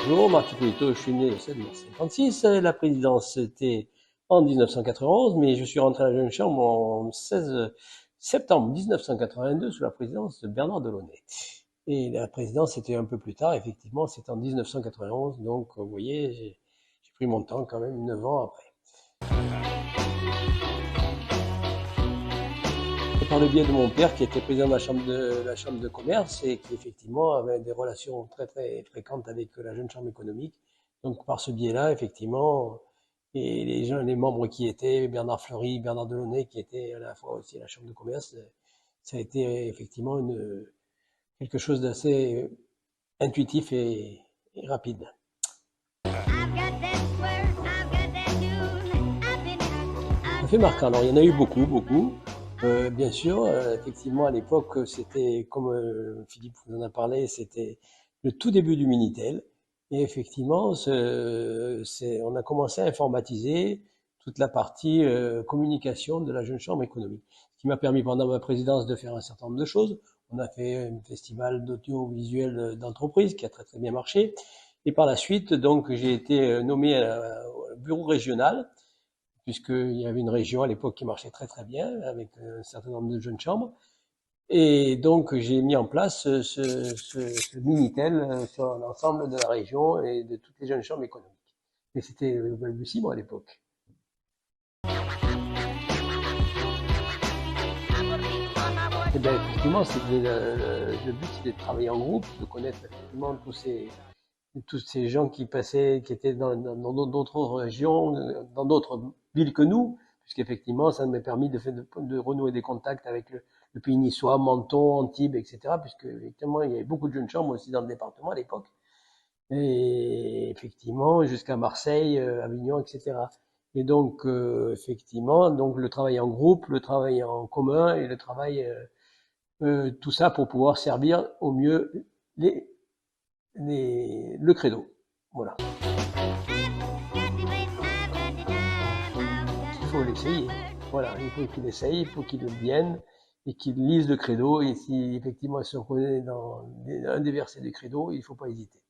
Bonjour, Marc Hippolito, je suis né le 7 mars 56. La présidence, c'était en 1991, mais je suis rentré à la Jeune Chambre en 16 septembre 1982 sous la présidence de Bernard Delaunay. Et la présidence, c'était un peu plus tard, effectivement, c'était en 1991, donc vous voyez, j'ai pris mon temps quand même 9 ans après. Et par le biais de mon père, qui était président de la chambre de commerce et qui effectivement avait des relations très très fréquentes avec la jeune chambre économique. Donc par ce biais-là, effectivement, et les gens, les membres qui étaient, Bernard Fleury, Bernard Delaunay, qui étaient à la fois aussi à la chambre de commerce, ça a été effectivement quelque chose d'assez intuitif et rapide. Ça fait marquant. Alors il y en a eu beaucoup, beaucoup. Bien sûr, effectivement, à l'époque, c'était, comme Philippe vous en a parlé, c'était le tout début du Minitel. Et effectivement, on a commencé à informatiser toute la partie communication de la jeune chambre économique. Ce qui m'a permis pendant ma présidence de faire un certain nombre de choses. On a fait un festival d'audiovisuel d'entreprise qui a très très bien marché. Et par la suite, donc, j'ai été nommé au bureau régional puisqu'il y avait une région à l'époque qui marchait très très bien, avec un certain nombre de jeunes chambres. Et donc j'ai mis en place ce Minitel sur l'ensemble de la région et de toutes les jeunes chambres économiques. Mais c'était le balbutiement à l'époque. Et bien effectivement, le but c'était de travailler en groupe, de connaître effectivement tous ces gens qui passaient, qui étaient dans d'autres régions, dans d'autres villes que nous, puisqu'effectivement, ça m'a permis de renouer des contacts avec le pays niçois, Menton, Antibes, etc., puisque effectivement, il y avait beaucoup de jeunes chambres aussi dans le département à l'époque, et effectivement, jusqu'à Marseille, Avignon, etc. Et donc, effectivement, donc le travail en groupe, le travail en commun et le travail, tout ça pour pouvoir servir au mieux les, le credo. Voilà. Il faut l'essayer. Voilà, il faut qu'il essaye, il faut qu'il le vienne et qu'il lise le credo. Et si effectivement il se reconnaît dans un des versets du credo, il ne faut pas hésiter.